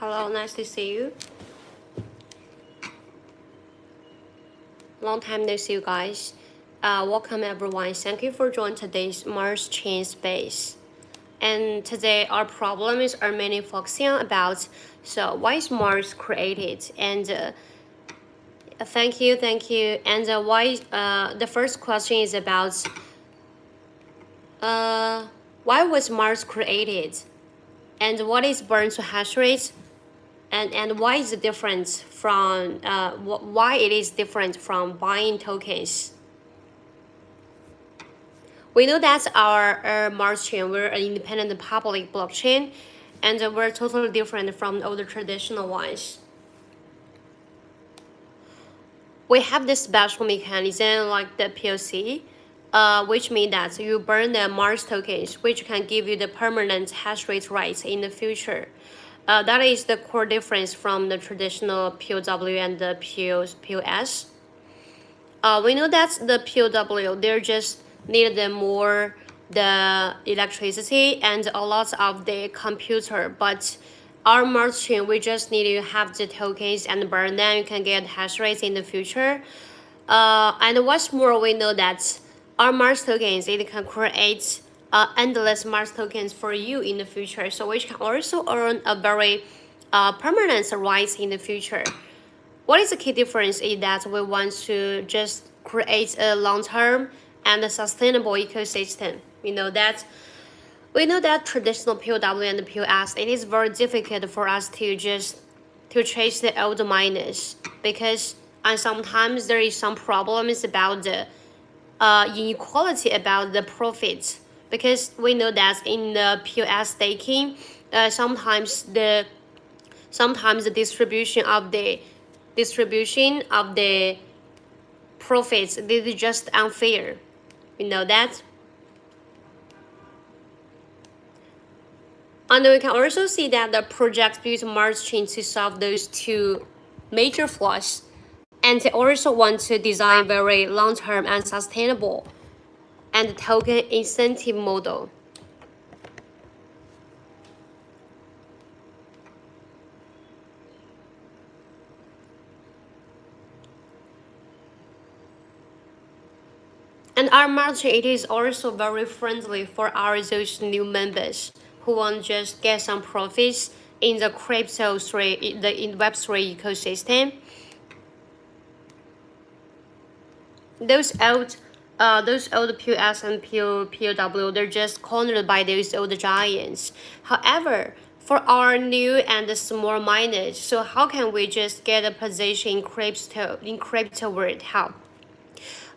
Hello, nice to see you. Long time no see you guys. Welcome everyone. Thank you for joining today's MarsChain space. And today our problem is are mainly focusing on about so why is Mars created and thank you. And why the first question is about why was Mars created and what is burn to hash rate and why is it different from why it is different from buying tokens. We know that our Mars chain, we're an independent public blockchain, and we're totally different from all the traditional ones. We have this special mechanism like the POC, which means that you burn the Mars tokens, which can give you the permanent hash rate rights in the future. That is the core difference from the traditional POW and the POS. We know that the POW, they're just needed more the electricity and a lot of the computer, but our Mars chain, we just need to have the tokens and burn them. You can get hash rates in the future. And what's more, we know that our Mars tokens, it can create endless Mars tokens for you in the future, so which can also earn a very permanent rise in the future. What is the key difference is that we want to just create a long-term and a sustainable ecosystem. We know that traditional POW and POS, it is very difficult for us to just to chase the old miners because and sometimes there is some problems about the inequality about the profits, because we know that in the POS staking, sometimes the distribution of the profits, this is just unfair. We know that. And we can also see that the project built Mars chain to solve those two major flaws, and they also want to design very long-term and sustainable and token incentive model. And our Mars chain, it is also very friendly for our those new members who want to just get some profits in the crypto three, in Web3 ecosystem. Those old POS and POW, they're just cornered by those old giants. However, for our new and small miners, so how can we just get a position in crypto world? How?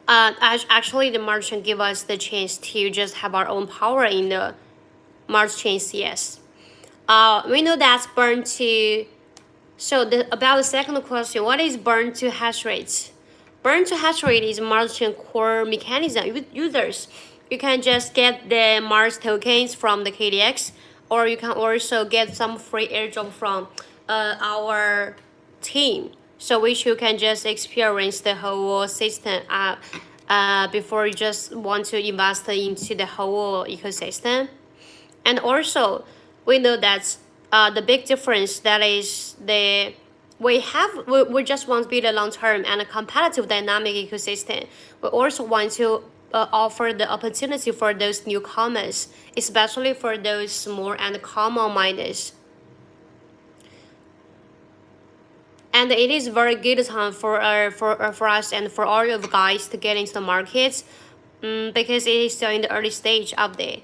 Actually, the Marschain give us the chance to just have our own power in the MarsChainCN. We know that's burn to. So about the second question, what is burn to hash rate? Burn to hash rate is Marschain core mechanism. Users, you can just get the Mars tokens from the KDX, or you can also get some free airdrop from our team, so which you can just experience the whole system before you just want to invest into the whole ecosystem. And also, we know that the big difference that is we just want to build a long-term and a competitive dynamic ecosystem. We also want to offer the opportunity for those newcomers, especially for those small and common miners. And it is very good time for us and for all of guys to get into the markets, because it is still in the early stage of the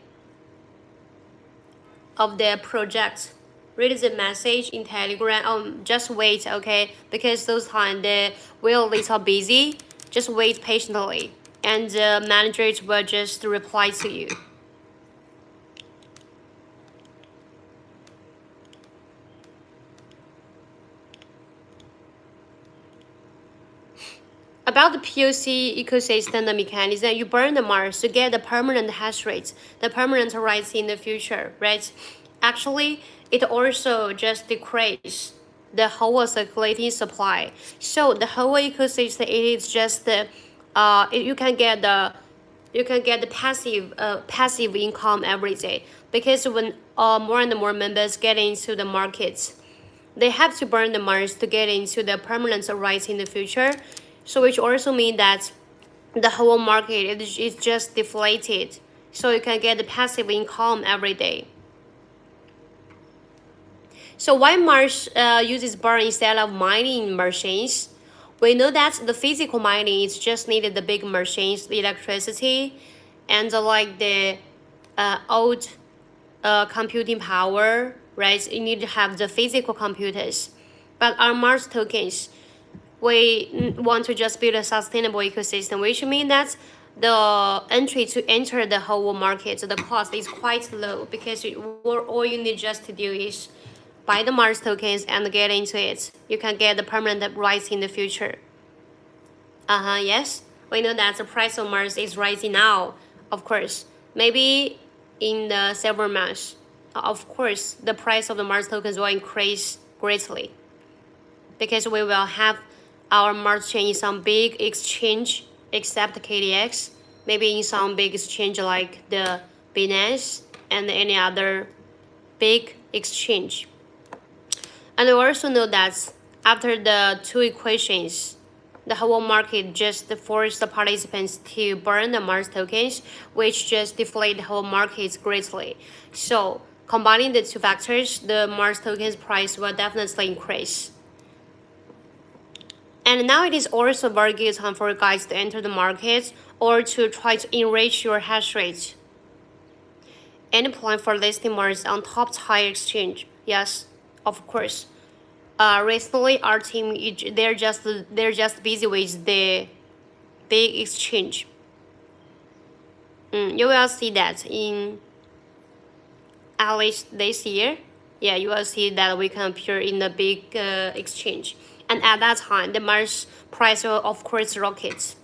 project. Read the message in Telegram. Just wait, okay? Because those times they will little busy. Just wait patiently, and the managers will just reply to you. About the POC ecosystem, the mechanism, you burn the Mars to get the permanent hash rate, the permanent rights in the future, right? Actually, it also just decreases the whole circulating supply. So the whole ecosystem, it is just the you can get the passive income every day, because when more and more members get into the markets, they have to burn the Mars to get into the permanent rights in the future. So which also means that the whole market is just deflated. So you can get the passive income every day. So why Mars uses burn instead of mining machines? We know that the physical mining is just needed the big machines, the electricity, and like the old computing power, right? You need to have the physical computers. But on Mars tokens, we want to just build a sustainable ecosystem, which means that the entry to enter the whole market, the cost is quite low because all you need just to do is buy the Mars tokens and get into it. You can get the permanent rights in the future. Yes. We know that the price of Mars is rising now, of course. Maybe in the several months, of course, the price of the Mars tokens will increase greatly because we will have our Mars chain in some big exchange except KDX, maybe in some big exchange like the Binance and any other big exchange. And we also know that after the two equations, the whole market just forced the participants to burn the Mars tokens, which just deflate the whole market greatly. So combining the two factors, the Mars tokens price will definitely increase. And now it is also a very good time for you guys to enter the market or to try to enrich your hash rate. Any plan for listing Mars on top tier exchange? Yes, of course. Recently, our team they're just busy with the big exchange. You will see that in at least this year. Yeah, you will see that we can appear in the big exchange, and at that time, the Mars price will of course rocket.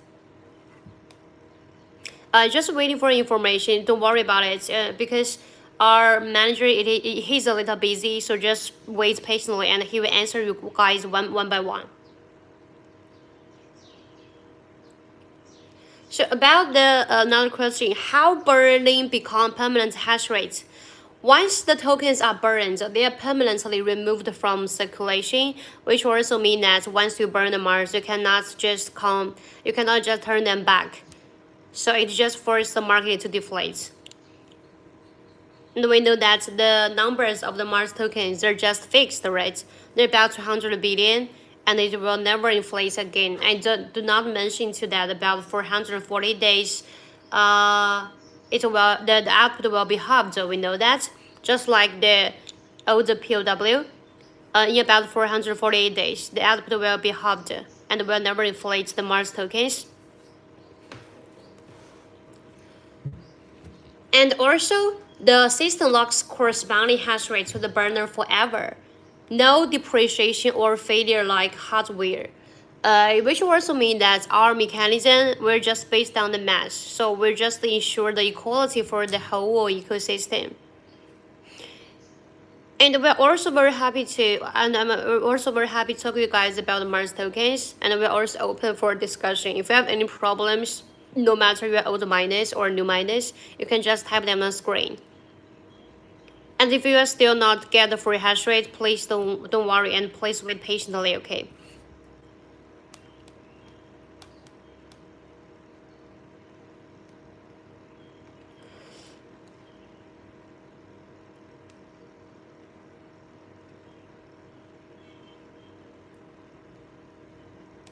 Just waiting for information. Don't worry about it because our manager he's a little busy, so just wait patiently and he will answer you guys one by one. So about the another question, how burning become permanent hash rate? Once the tokens are burned, they are permanently removed from circulation, which also means that once you burn the Mars, you cannot just turn them back. So it just forces the market to deflate. And we know that the numbers of the Mars tokens are just fixed, right? They're about 200 billion, and it will never inflate again. I do not mention to that about 440 days. The output will be halved. We know that, just like the old POW. In about 448 days, the output will be halved and will never inflate the Mars tokens. And also, the system locks corresponding hash rate to the burner forever. No depreciation or failure like hardware. Which also means that our mechanism we're just based on the mass, so we're just ensure the equality for the whole ecosystem. And we're also very happy to, and I'm also very happy to talk to you guys about the Mars tokens, and we're also open for discussion. If you have any problems, no matter you're old miners or new miners, you can just type them on screen. And if you are still not get the free hash rate, please don't worry and please wait patiently, okay?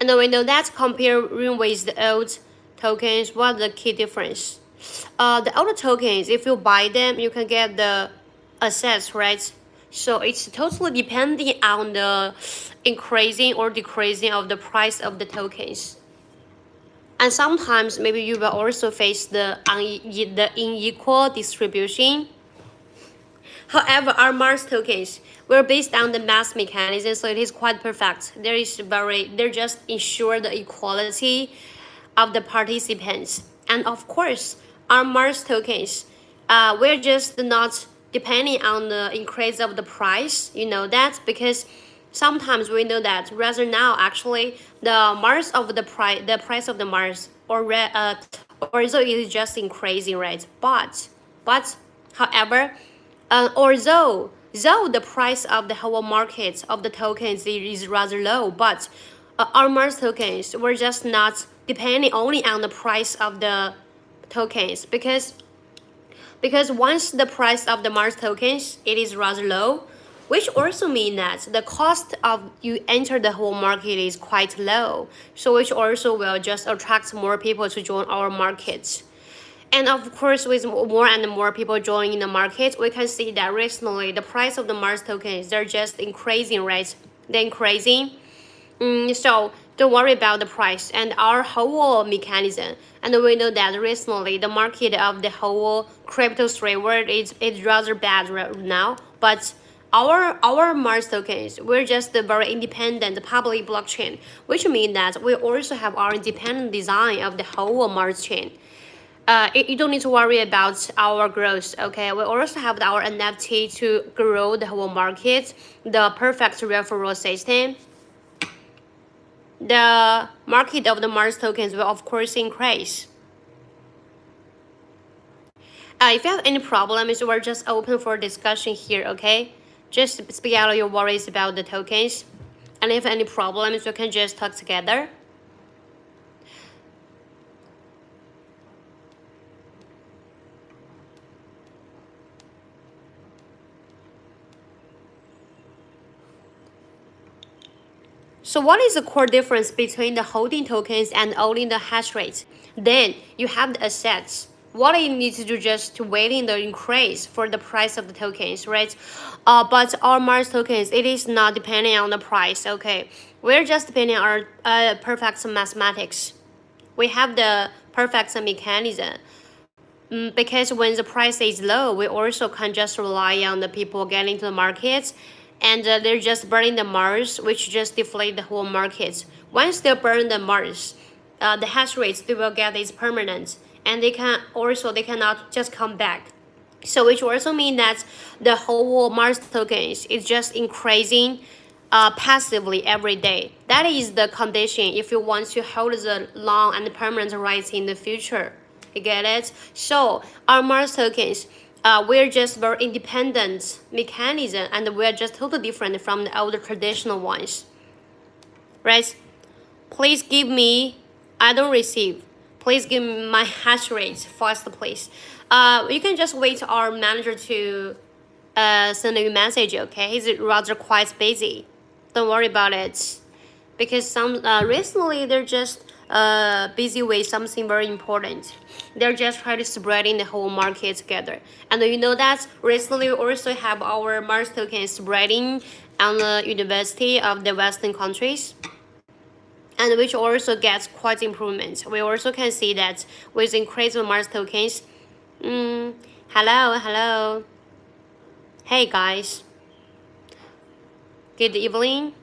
And we know that comparing with the old tokens, what's the key difference? The old tokens, if you buy them, you can get the assets, right? So it's totally depending on the increasing or decreasing of the price of the tokens. And sometimes maybe you will also face the unequal distribution. However, our Mars tokens were based on the mass mechanism, so it is quite perfect. They're just ensure the equality of the participants. And of course, our Mars tokens, we're just not depending on the increase of the price. You know that because sometimes we know that rather now actually the price of the Mars although it is just increasing, right? But however, although Though the price of the whole market of the tokens is rather low, but our Mars tokens were just not depending only on the price of the tokens because once the price of the Mars tokens it is rather low, which also means that the cost of you enter the whole market is quite low. So which also will just attract more people to join our markets. And of course, with more and more people joining the market, we can see that recently the price of the Mars tokens, they're just increasing, right? They're increasing. So don't worry about the price and our whole mechanism. And we know that recently the market of the whole crypto trade world is rather bad right now. But our Mars tokens, we're just a very independent public blockchain, which means that we also have our independent design of the whole Mars chain. You don't need to worry about our growth, okay? We also have our NFT to grow the whole market, the perfect referral system. The market of the Mars tokens will of course increase. If you have any problems, we're just open for discussion here, okay? Just speak out your worries about the tokens. And if any problems, we can just talk together. So what is the core difference between the holding tokens and owning the hash rate? Then you have the assets. What you need to do just to waiting the increase for the price of the tokens, right? But our Mars tokens, it is not depending on the price, okay? We're just depending on perfect mathematics. We have the perfect mechanism. Because when the price is low, we also can just rely on the people getting to the markets and they're just burning the Mars, which just deflate the whole market. Once they burn the Mars, the hash rates they will get is permanent, and they cannot just come back. So which also means that the whole Mars tokens is just increasing passively every day. That is the condition if you want to hold the long and permanent rights in the future. You get it? So our Mars tokens, we're just very independent mechanism, and we're just totally different from the older traditional ones. Right? Please give me, I don't receive. Please give me my hash rate fast, please. You can just wait our manager to send you a message, okay? He's rather quite busy. Don't worry about it. Because some recently they're just busy with something very important. They're just trying to spreading the whole market together. And you know that recently we also have our Mars token spreading on the university of the Western countries, and which also gets quite improvement. We also can see that with increased Mars tokens. Hello. Hey guys. Good evening.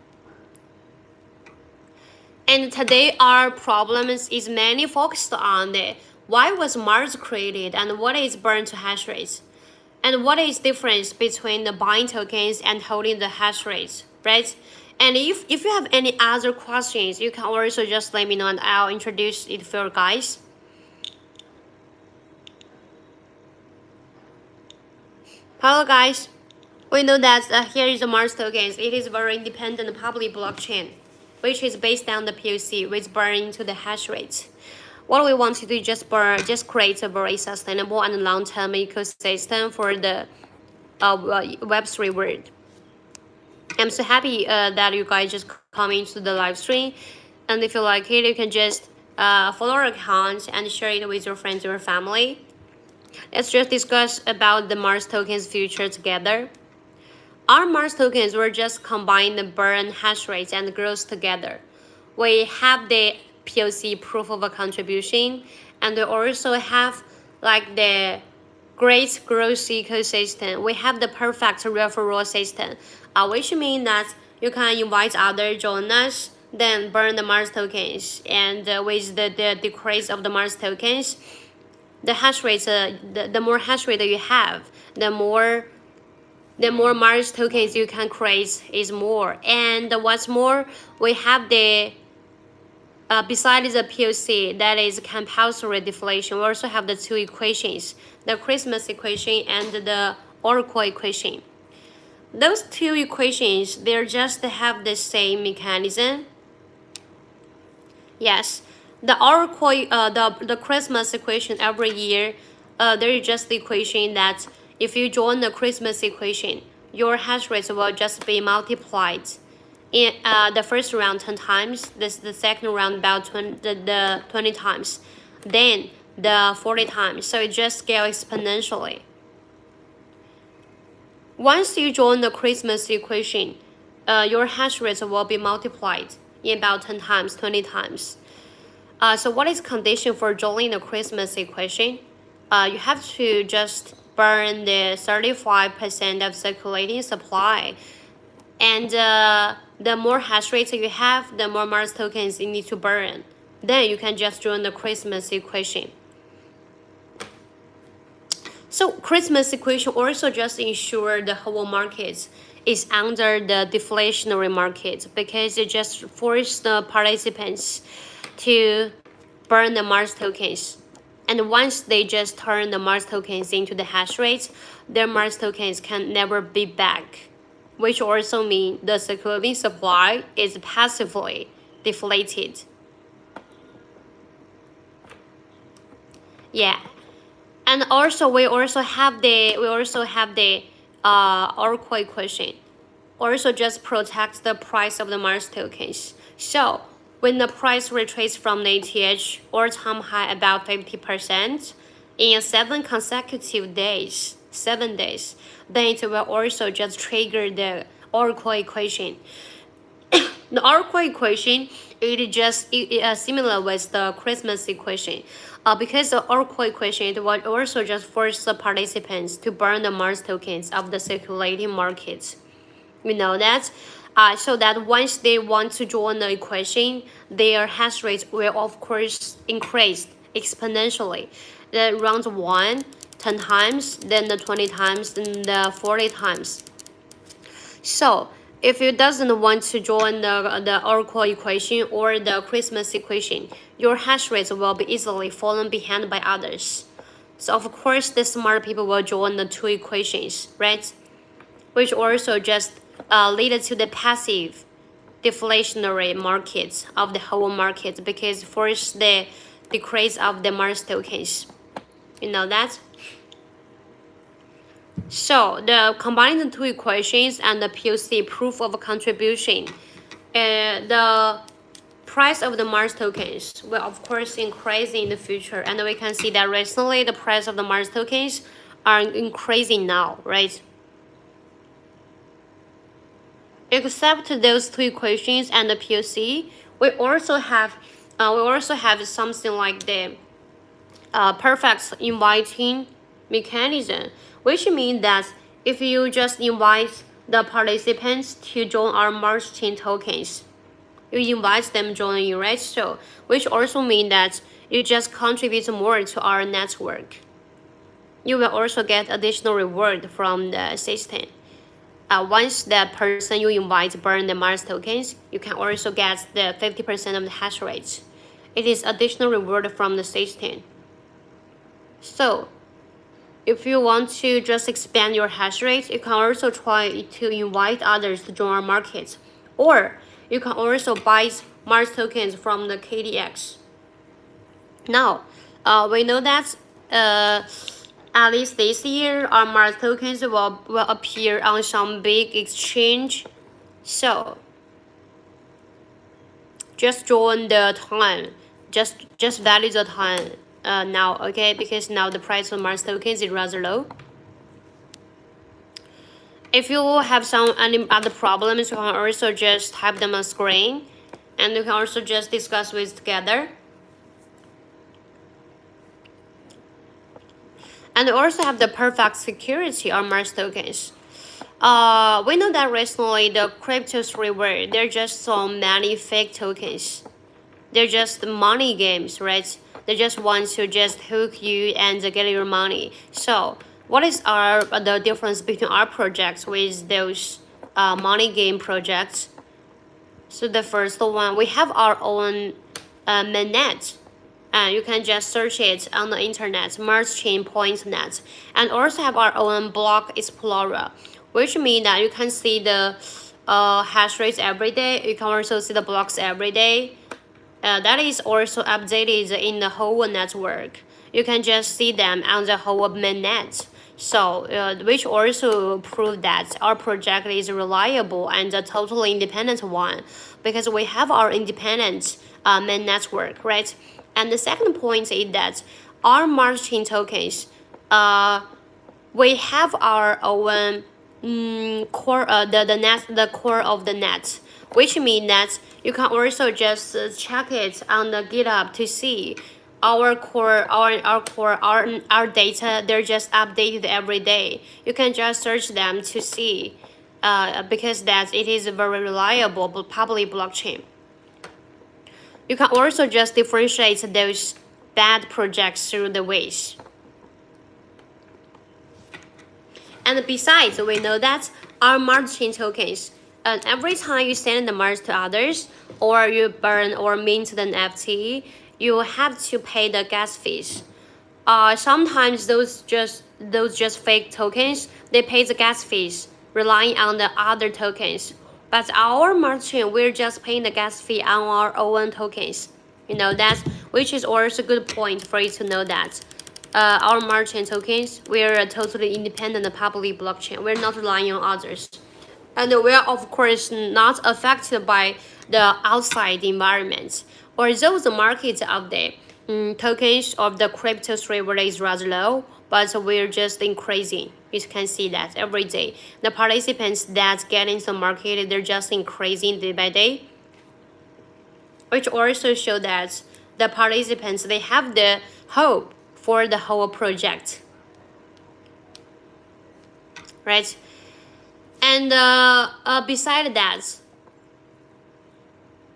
And today our problems is mainly focused on the why was Mars created and what is burn to hash rates, and what is difference between the buying tokens and holding the hash rates, right? And if you have any other questions, you can also just let me know and I'll introduce it for you guys. Hello guys. We know that here is the Mars tokens. It is very independent public blockchain, which is based on the POC, which burn into the hash rate. What we want to do is just create a very sustainable and long-term ecosystem for the Web3 world. I'm so happy that you guys just come into the live stream, and if you like it, you can just follow our account and share it with your friends or family. Let's just discuss about the Mars tokens future together. Our Mars tokens were just combine the burn hash rates and growth together. We have the POC proof of a contribution, and we also have like the great growth ecosystem. We have the perfect referral system, which means that you can invite others join us, then burn the Mars tokens, and with the decrease of the Mars tokens, the hash rates, the more hash rate that you have, the more Mars tokens you can create is more. And what's more, we have the besides the POC, that is compulsory deflation, we also have the two equations, the Christmas equation and the Oracle equation. those two equations, they just have the same mechanism. Yes, the Christmas equation every year, there is just the equation that if you join the Christmas equation, your hash rate will just be multiplied in the first round 10 times, the second round about 20 times, then the 40 times. So it just scales exponentially. Once you join the Christmas equation, your hash rate will be multiplied in about 10 times, 20 times. So what is condition for joining the Christmas equation? You have to just burn the 35% of circulating supply. And the more hash rate you have, the more Mars tokens you need to burn. Then you can just join the Christmas equation. So Christmas equation also just ensure the whole market is under the deflationary market because it just force the participants to burn the Mars tokens. And once they just turn the Mars tokens into the hash rate, their Mars tokens can never be back, which also means the circulating supply is passively deflated. Yeah. And also we also have the Oracle equation. Also just protects the price of the Mars tokens. So when the price retraces from the ETH all-time high about 50% in 7 consecutive days, 7 days, then it will also just trigger the Oracle equation. The Oracle equation is similar with the Christmas equation. Because the Oracle equation, it will also just force the participants to burn the Mars tokens of the circulating markets. You know that? So that once they want to join the equation, their hash rate will of course increase exponentially. The round 1, 10 times, then the 20 times, then the 40 times. So if you doesn't want to join the Oracle equation or the Christmas equation, your hash rate will be easily fallen behind by others. So of course, the smart people will join the two equations, right? Which also just lead to the passive deflationary markets of the whole market because force the decrease of the Mars tokens. You know that? So the combining the two equations and the POC proof of contribution, the price of the Mars tokens will of course increase in the future, and we can see that recently the price of the Mars tokens are increasing now, right? Except those two equations and the POC, we also have something like the perfect inviting mechanism, which means that if you just invite the participants to join our Marschain tokens, you invite them joining, right? So, which also means that you just contribute more to our network. You will also get additional reward from the system. Once the person you invite burn the Mars tokens, you can also get the 50% of the hash rate. It is additional reward from the system. So, if you want to just expand your hash rate, you can also try to invite others to join our market. Or you can also buy Mars tokens from the KDX. Now, we know that at least this year, our Mars tokens will appear on some big exchange. So, just join the time. Just value the time now, okay? Because now the price of Mars tokens is rather low. If you have any other problems, you can also just type them on screen, and you can also just discuss with together. And also have the perfect security on Mars tokens. We know that recently the cryptos reward, there are just so many fake tokens. They're just money games, right? They just want to just hook you and get your money. So what is the difference between our projects with those money game projects? So the first one, we have our own mainnet. You can just search it on the internet, MarsChain.net, and also have our own block explorer. which means that you can see the hash rates every day. You can also see the blocks every day. That is also updated in the whole network. You can just see them on the whole mainnet. So, which also prove that our project is reliable and a totally independent one, because we have our independent main network, right? And the second point is that our Marschain tokens, we have our own core, the core of the net, which means that you can also just check it on the GitHub to see our core, our data. They're just updated every day. You can just search them to see, because that it is a very reliable public blockchain. You can also just differentiate those bad projects through the ways. And besides, we know that our Marschain tokens, every time you send the Mars to others, or you burn or mint the NFT, you have to pay the gas fees. Sometimes those just fake tokens, they pay the gas fees, relying on the other tokens. But our Marschain, we're just paying the gas fee on our own tokens. You know that, which is also a good point for you to know that. Our Marschain tokens, we're a totally independent public blockchain. We're not relying on others. And we are, of course, not affected by the outside environment. Although the market out there, tokens of the crypto rate is rather low, but we're just increasing. You can see that every day. The participants that get into the market, they're just increasing day by day, which also show that the participants, they have the hope for the whole project, right? And beside that,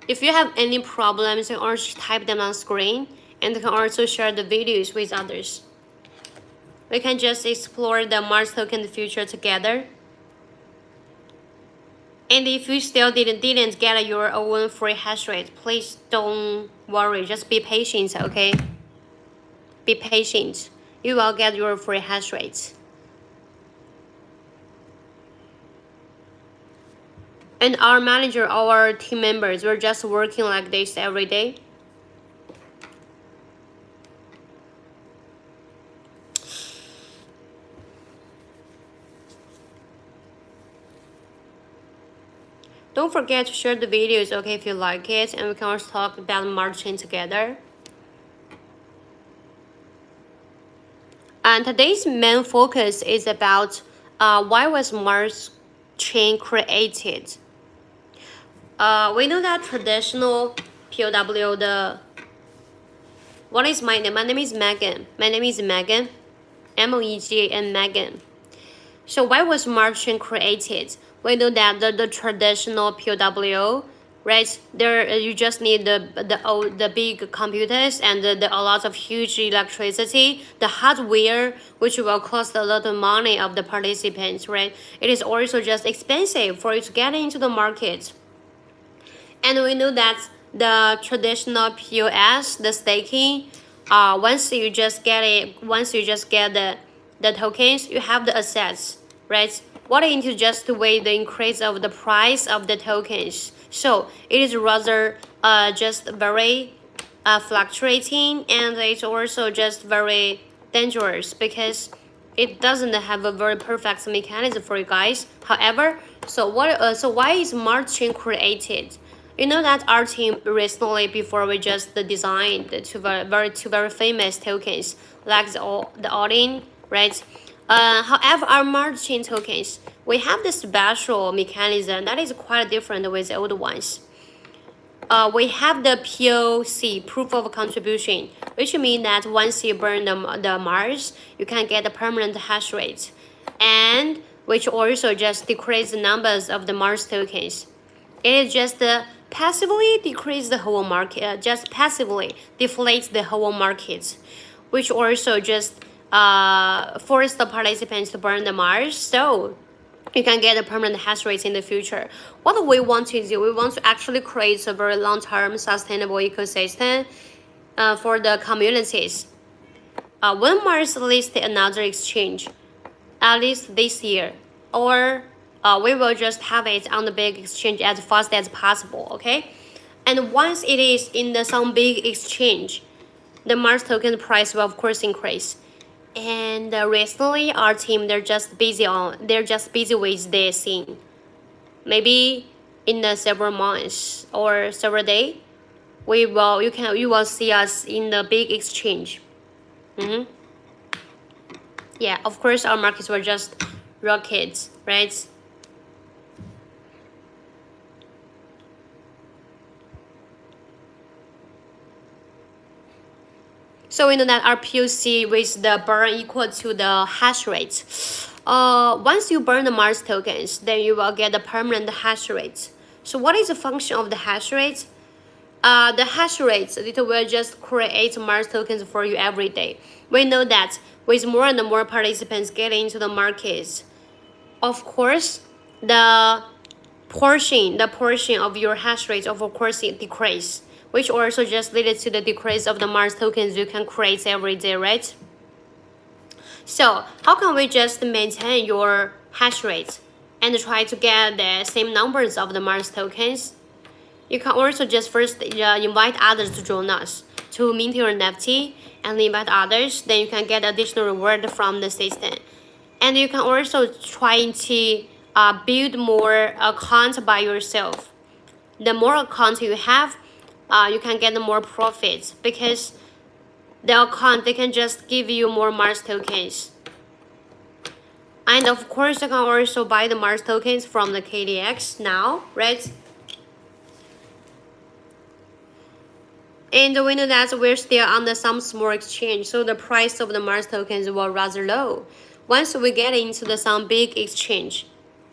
if you have any problems, you can also type them on screen, and you can also share the videos with others. We can just explore the Mars token in the future together. And if you still didn't get your own free hash rate, please don't worry. Just be patient, okay? Be patient. You will get your free hash rate. And our manager, our team members, we're just working like this every day. Don't forget to share the videos, okay, if you like it, and we can also talk about Marschain together. And today's main focus is about why was Marschain created? We know that traditional POW, what is my name? My name is Megan. My name is Megan, M-O-E-G-A-N, Megan. So why was Marschain created? We know that the traditional POW, right? There you just need the big computers and a lot of huge electricity, the hardware, which will cost a lot of money of the participants, right? It is also just expensive for you to get into the market. And we know that the traditional POS, the staking, once you just get the tokens, you have the assets, right? What you need to just wait the increase of the price of the tokens. So it is rather just very fluctuating, and it's also just very dangerous because it doesn't have a very perfect mechanism for you guys. However, so why is Marschain created? You know that our team recently, before we just designed two very famous tokens like the Odin, right? However, our Marschain tokens, we have this special mechanism that is quite different with the old ones. We have the POC, proof of contribution, which means that once you burn the Mars, you can get a permanent hash rate, and which also just decrease the numbers of the Mars tokens. It is just passively decrease the whole market, just passively deflates the whole market, which also just force the participants to burn the Mars, so you can get a permanent hash rate in the future. What we want to do, we want to actually create a very long-term sustainable ecosystem for the communities. When Mars lists another exchange, at least this year, or we will just have it on the big exchange as fast as possible, okay? And once it is in some big exchange, the Mars token price will of course increase. And recently, our team they're just busy with this thing. Maybe in several months or several days, you will see us in the big exchange. Yeah, of course, our markets were just rockets, right? So we know that our POC with the burn equal to the hash rate. Once you burn the Mars tokens, then you will get the permanent hash rate. So what is the function of the hash rate? The hash rate, it will just create Mars tokens for you every day. We know that with more and more participants getting into the markets, of course, the portion of your hash rate of course it decrease, which also just leads to the decrease of the Mars tokens you can create every day, right? So how can we just maintain your hash rate and try to get the same numbers of the Mars tokens? You can also just first invite others to join us to mint your NFT and invite others. Then you can get additional reward from the system. And you can also try to build more accounts by yourself. The more accounts you have, you can get more profits because the account they can just give you more Mars tokens. And of course, you can also buy the Mars tokens from the KDX now, right? And we know that we're still on some small exchange, so the price of the Mars tokens will rather low. Once we get into some big exchange,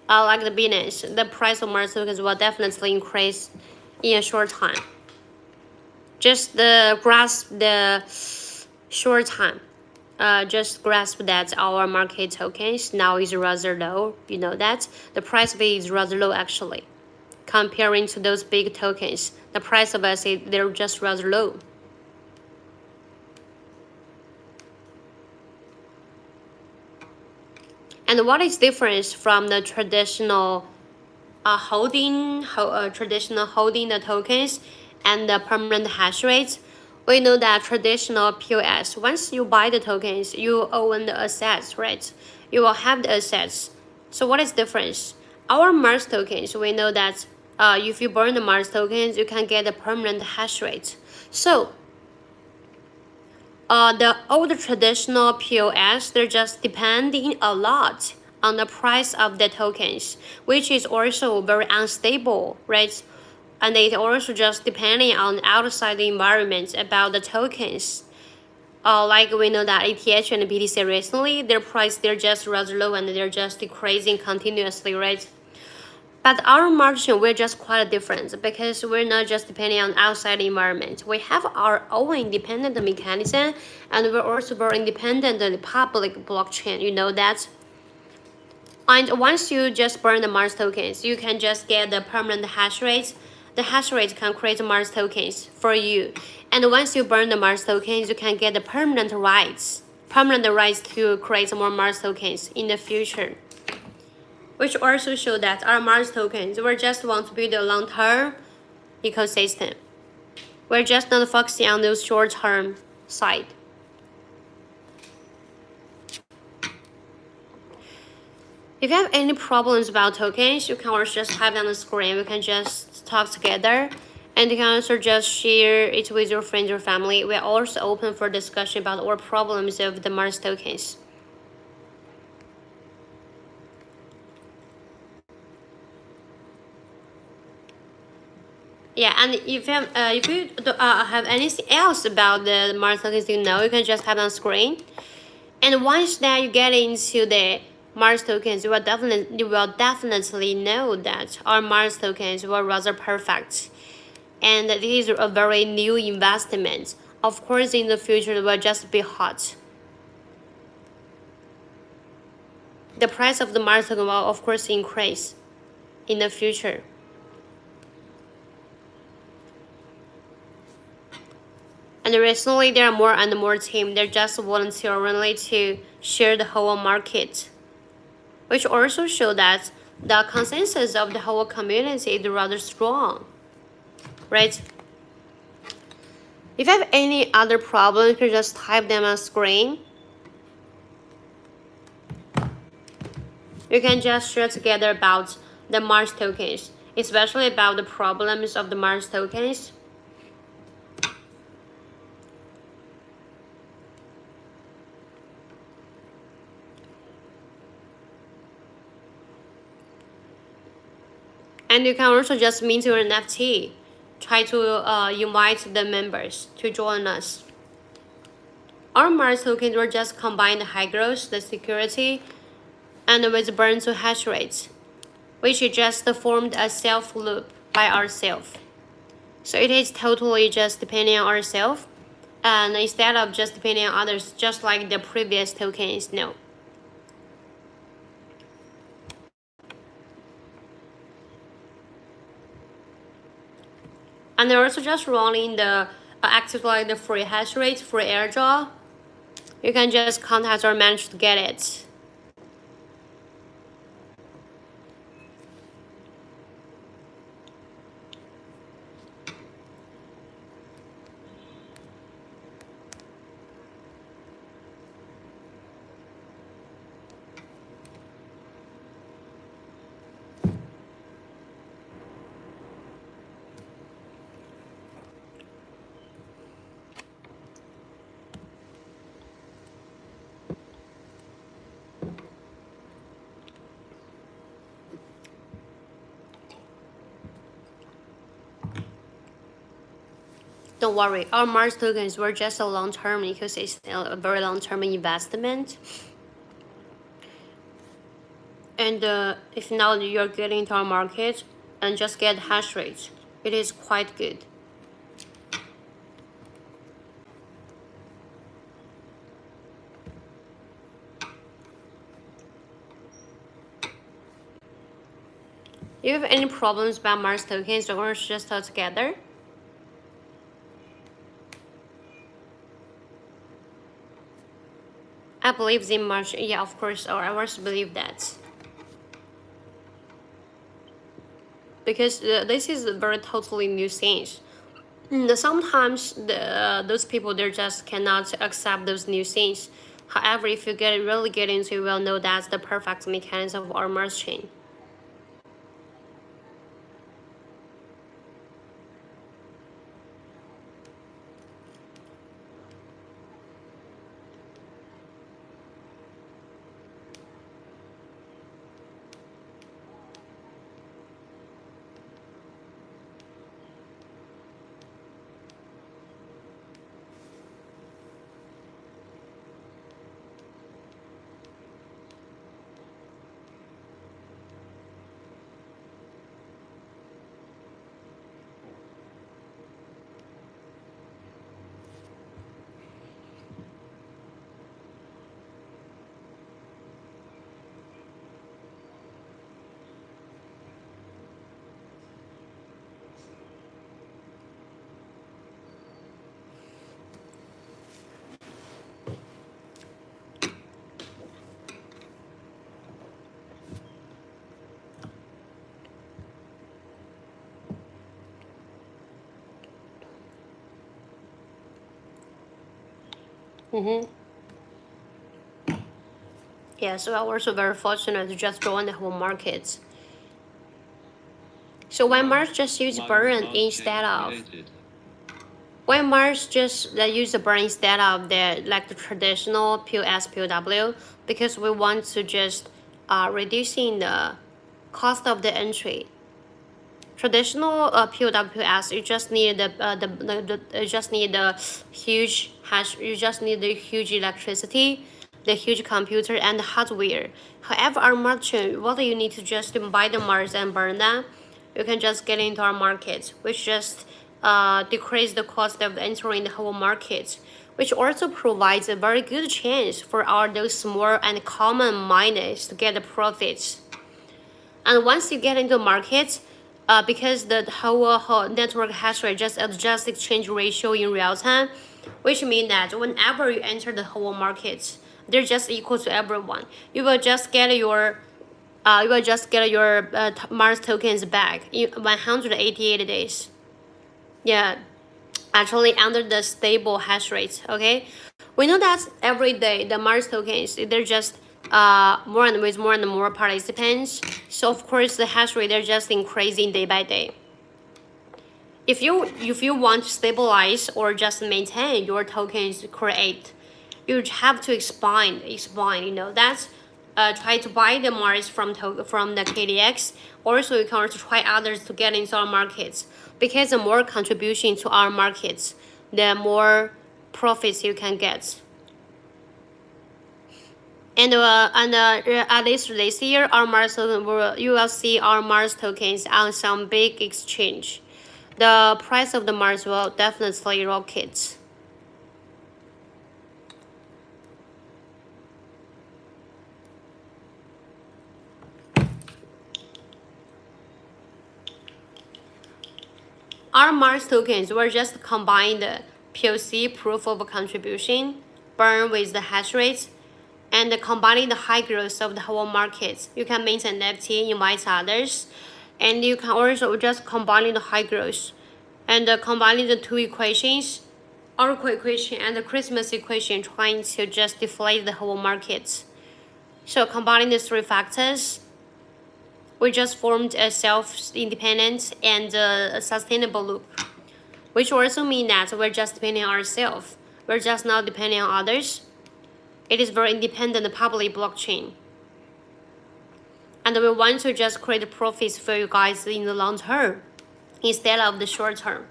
like the Binance, the price of Mars tokens will definitely increase in a short time. Just grasp the short time. Just grasp that our market tokens now is rather low. You know that the price of it is rather low actually. Comparing to those big tokens, the price of us they're just rather low. And what is difference from the traditional holding the tokens and the permanent hash rates? We know that traditional POS, once you buy the tokens, you own the assets, right? You will have the assets. So what is difference? Our Mars tokens, we know that if you burn the Mars tokens, you can get a permanent hash rate. So the old traditional POS, they're just depending a lot on the price of the tokens, which is also very unstable, right? And it also just depending on outside the environment about the tokens. Like we know that ETH and BTC recently, their price they're just rather low and they're just decreasing continuously, right? But our margin we're just quite different because we're not just depending on outside environment. We have our own independent mechanism and we're also very independent public blockchain. You know that? And once you just burn the Mars tokens, you can just get the permanent hash rate. The hash rate can create Mars tokens for you. And once you burn the Mars tokens, you can get the permanent rights to create more Mars tokens in the future. Which also show that our Mars tokens, we just want to build a long-term ecosystem. We're just not focusing on those short-term side. If you have any problems about tokens, you can also just type on the screen. We can just talk together. And you can also just share it with your friends or family. We are also open for discussion about our problems of the Mars tokens. Yeah, and if you have anything else about the Mars tokens you know, you can just type on screen. And once that you get into the Mars tokens, you will definitely know that our Mars tokens were rather perfect. And this is a very new investment. Of course, in the future, it will just be hot. The price of the Mars token will, of course, increase in the future. And recently, there are more and more teams. They're just voluntarily to share the whole market. which also show that the consensus of the whole community is rather strong, right? If you have any other problem, you can just type them on screen. You can just share together about the Mars tokens, especially about the problems of the Mars tokens. And you can also just mint your NFT. Try to invite the members to join us. Our Mars tokens will just combine the high growth, the security, and with burn to hash rate, which just formed a self loop by ourselves. So it is totally just depending on ourselves, and instead of just depending on others, just like the previous tokens. No. And they're also just running the active like the free hash rate, free airdrop. You can just contact our manager to get it. Don't worry, our Mars tokens were just a long-term ecosystem, a very long-term investment. And if now you're getting into our market and just get hash rate, it is quite good. If you have any problems about Mars tokens, we're going to just talk together. I believe in Mars. Yeah, of course, or I also believe that. Because this is a very totally new things. Sometimes those people they just cannot accept those new things. However, if you really get into, you will know that's the perfect mechanism of our Mars chain. Yeah, so I'm also very fortunate to just join the whole market. So when Mars just use burn instead of when Mars just use the burn instead of the traditional POS POW, because we want to just reducing the cost of the entry. Traditional POWS, you just need you just need the huge hash. You just need the huge electricity, the huge computer and hardware. However, our merchant, what you need to just buy the Mars and burn them, you can just get into our market, which just decrease the cost of entering the whole market, which also provides a very good chance for our those small and common miners to get the profits. And once you get into the market, because the whole network hash rate just adjusts exchange ratio in real time, which means that whenever you enter the whole market, they're just equal to everyone. You will just get your you will just get your Mars tokens back in 188 days. Yeah, actually under the stable hash rate. Okay, we know that every day the Mars tokens they're just more and with more and more participants. So of course the hash rate they're just increasing day by day. If you want to stabilize or just maintain your tokens create, you have to expand. You know that's try to buy the Mars from the KDX. Also, you can also try others to get into our markets because the more contribution to our markets, the more profits you can get. And at least this year, our Mars token you will see our Mars tokens on some big exchange. The price of the Mars will definitely rocket. Our Mars tokens were just combined POC proof of contribution, burn with the hash rate, and combining the high growth of the whole market. You can mint an NFT, invite others, and you can also just combining the high growth and combining the two equations, Oracle equation and the Christmas equation, trying to just deflate the whole market. So combining these three factors, we just formed a self-independent and a sustainable loop, which also means that we're just depending on ourselves. We're just not depending on others. It is very independent public blockchain. And we want to just create profits for you guys in the long term instead of the short term.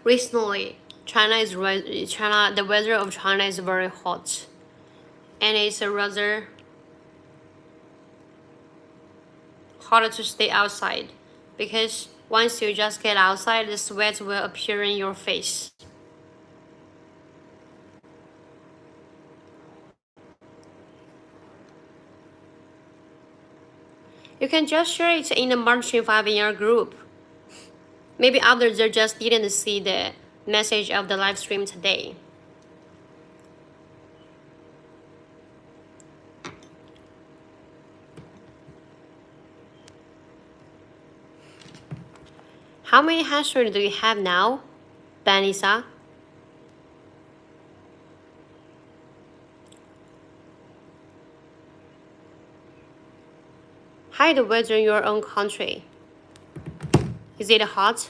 Recently, the weather of China is very hot, and it's rather hard to stay outside because once you just get outside, the sweat will appear in your face. You can just share it in the Marschain 5 in group. Maybe others just didn't see the message of the live stream today. How many hash rate do you have now, Banisa? How is the weather in your own country? Is it hot?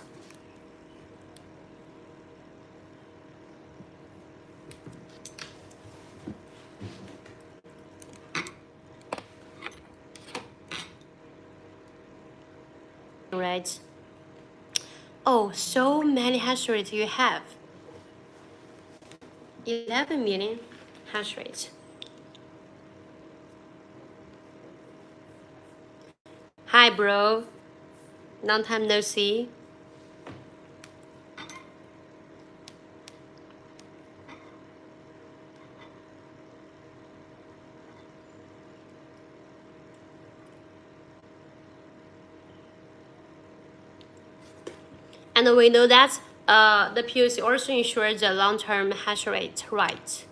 Right. Oh, so many hash rates you have. 11 million hash rates. Hi, bro. Long time no see. And we know that the POC also ensures the long-term hash rate, right?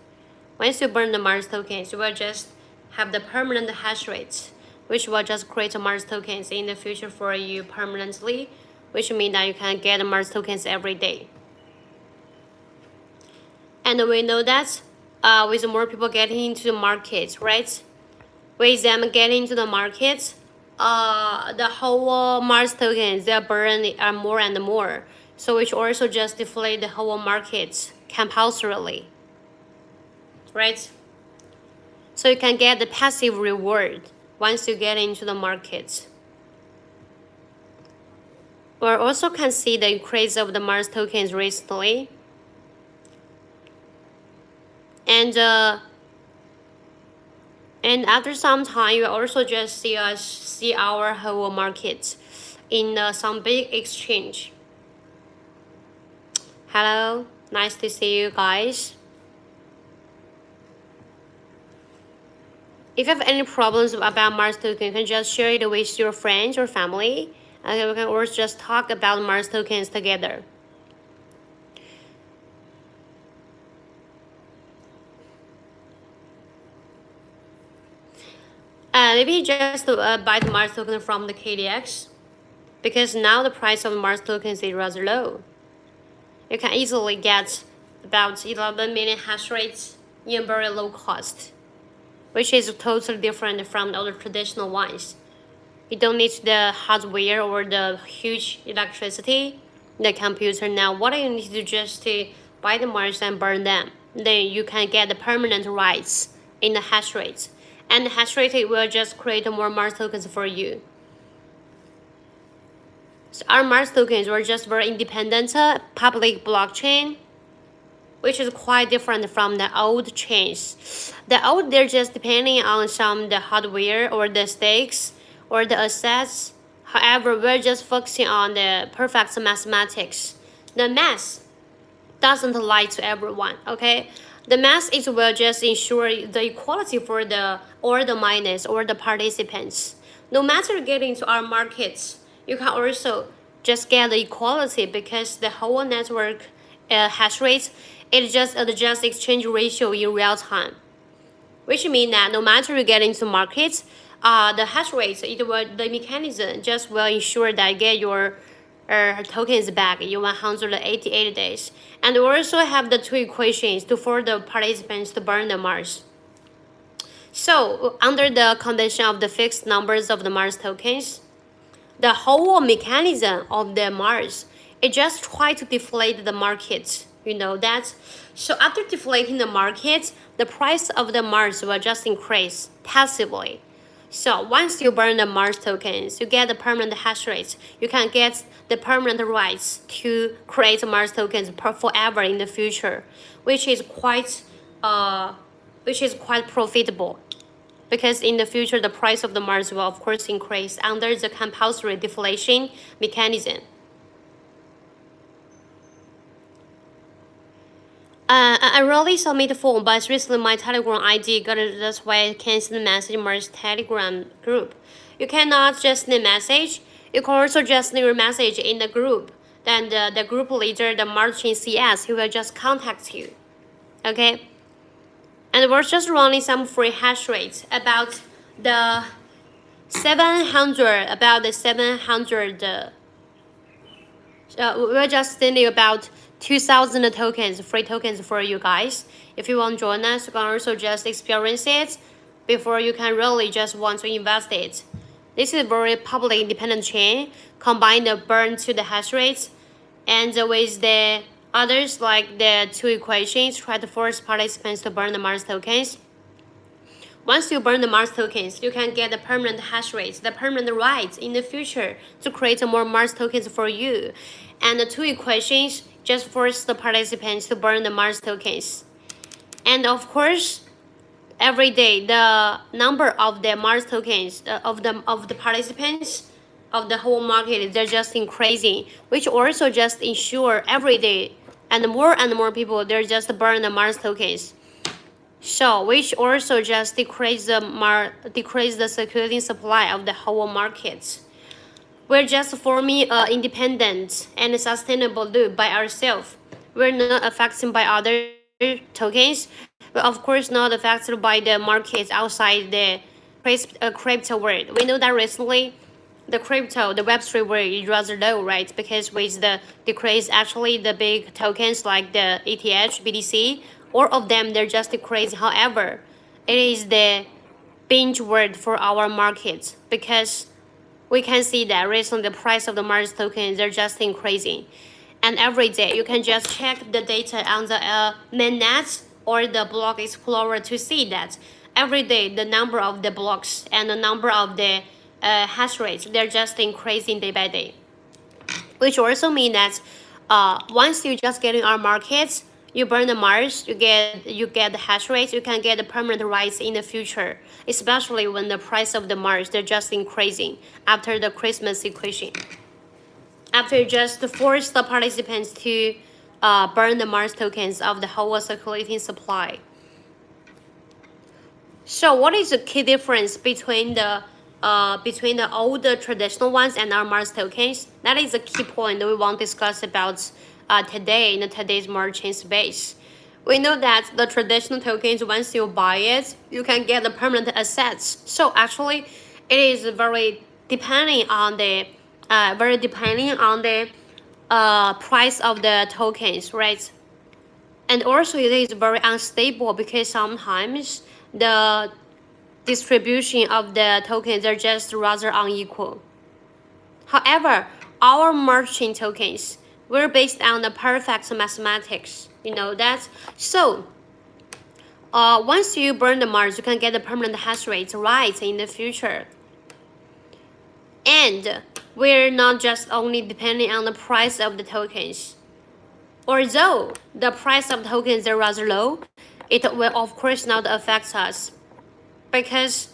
Once you burn the Mars tokens, you will just have the permanent hash rate, which will just create Mars tokens in the future for you permanently, which means that you can get Mars tokens every day. And we know that with more people getting into the market, right? With them getting into the market, the whole Mars tokens they burn are more and more, so which also just deflate the whole market compulsorily, right? So you can get the passive reward once you get into the market. We also can see the increase of the Mars tokens recently, and after some time, you also just see our whole market in some big exchange. Hello, nice to see you guys. If you have any problems about Mars token, you can just share it with your friends or family. Okay, we can also just talk about Mars tokens together. Maybe just buy the Mars token from the KDX, because now the price of Mars tokens is rather low. You can easily get about 11 million hash rates in very low cost, which is totally different from the other traditional ones. You don't need the hardware or the huge electricity, the computer. Now, what you need to do just to buy the Mars and burn them. Then you can get the permanent rights in the hash rate. And the hash rate will just create more Mars tokens for you. So our Mars tokens were just very independent public blockchain, which is quite different from the old chains. The old, they're just depending on some the hardware or the stakes or the assets. However, we're just focusing on the perfect mathematics. The math doesn't lie to everyone, okay? The math is will just ensure the equality for the or the miners or the participants. No matter getting to our markets, you can also just get the equality, because the whole network hash rate, it just adjusts exchange ratio in real time, which means that no matter you get into markets, the hash rate, the mechanism just will ensure that you get your tokens back in 188 days. And we also have the two equations to for the participants to burn the Mars. So under the condition of the fixed numbers of the Mars tokens, the whole mechanism of the Mars, it just try to deflate the market. You know that. So after deflating the market, the price of the Mars will just increase passively. So once you burn the Mars tokens, you get the permanent hash rate. You can get the permanent rights to create Mars tokens forever in the future, which is quite profitable. Because in the future, the price of the Mars will of course increase under the compulsory deflation mechanism. I rarely submit the form, but recently my Telegram ID got it. That's why I can send a message in my Telegram group. You cannot just send a message. You can also just send a message in the group. Then the group leader, the MarsChainCN, he will just contact you. Okay? And we're just running some free hash rates about the 700, we're just sending about 2,000 tokens, free tokens for you guys. If you want to join us, you can also just experience it before you can really just want to invest it. This is a very public independent chain, combine the burn to the hash rates, and with the others like the two equations, try to force participants to burn the Mars tokens. Once you burn the Mars tokens, you can get the permanent hash rates, the permanent rights in the future to create more Mars tokens for you. And the two equations just force the participants to burn the Mars tokens. And of course, every day the number of the Mars tokens of the participants of the whole market, they're just increasing, which also just ensure every day and more people they're just burn the Mars tokens. So which also just decrease the circulating supply of the whole market. We're just forming an independent and sustainable loop by ourselves. We're not affected by other tokens, but of course not affected by the markets outside the crypto world. We know that recently the Web3 world is rather low, right? Because with the decrease, actually the big tokens like the ETH, BTC, all of them, they're just decreasing. However, it is the binge word for our markets, because we can see that recently the price of the Mars tokens, they're just increasing. And every day you can just check the data on the mainnet or the block explorer to see that every day the number of the blocks and the number of the hash rates, they're just increasing day by day. Which also means that once you just get in our markets, you burn the Mars, you get the hash rates, you can get the permanent rights in the future, especially when the price of the Mars, they're just increasing after the Christmas equation. After you just force the participants to burn the Mars tokens of the whole circulating supply. So what is the key difference between the between the older traditional ones and our Mars tokens. That is a key point that we want to discuss about today in today's Marchain space. We know that the traditional tokens, once you buy it, you can get the permanent assets. So actually, it is very depending on the price of the tokens, right? And also, it is very unstable because sometimes the distribution of the tokens are just rather unequal. However, our Marchain tokens were based on the perfect mathematics. You know that. So, once you burn the Mars, you can get the permanent hash rate right in the future. And we're not just only depending on the price of the tokens. Although the price of tokens are rather low, it will of course not affect us because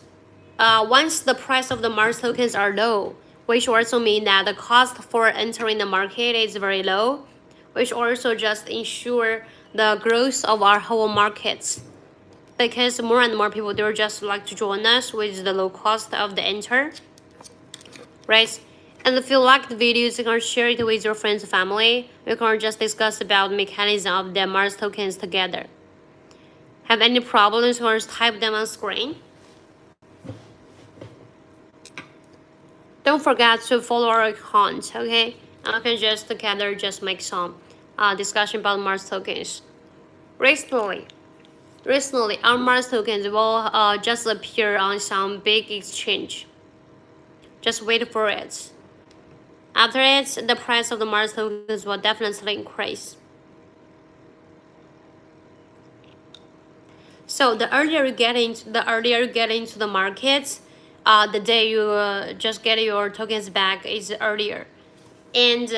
once the price of the Mars tokens are low, which also means that the cost for entering the market is very low, which also just ensure the growth of our whole markets. Because more and more people, they just like to join us with the low cost of the enter, right? And if you like the videos, you can share it with your friends and family. We can just discuss about the mechanism of the Mars tokens together. Have any problems, or type them on screen. Don't forget to follow our account, okay? And we can just together just make some discussion about Mars tokens. Recently, our Mars tokens will just appear on some big exchange. Just wait for it. After it, the price of the Mars tokens will definitely increase. So the earlier you get into the markets, the day you just get your tokens back is earlier. And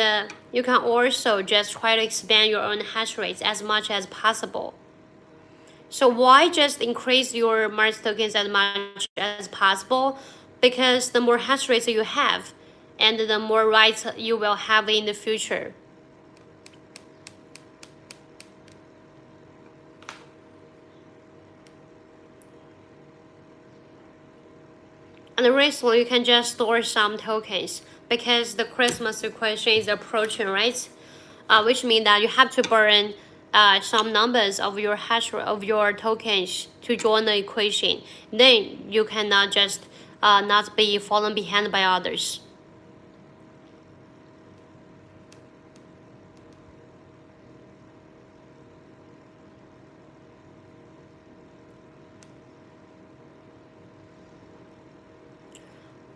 you can also just try to expand your own hash rates as much as possible. So why just increase your Mars tokens as much as possible? Because the more hash rates you have, and the more rights you will have in the future. And recently, you can just store some tokens because the Christmas equation is approaching, right? Which means that you have to burn some numbers of your hash rate of your tokens to join the equation. Then you cannot just not be fallen behind by others.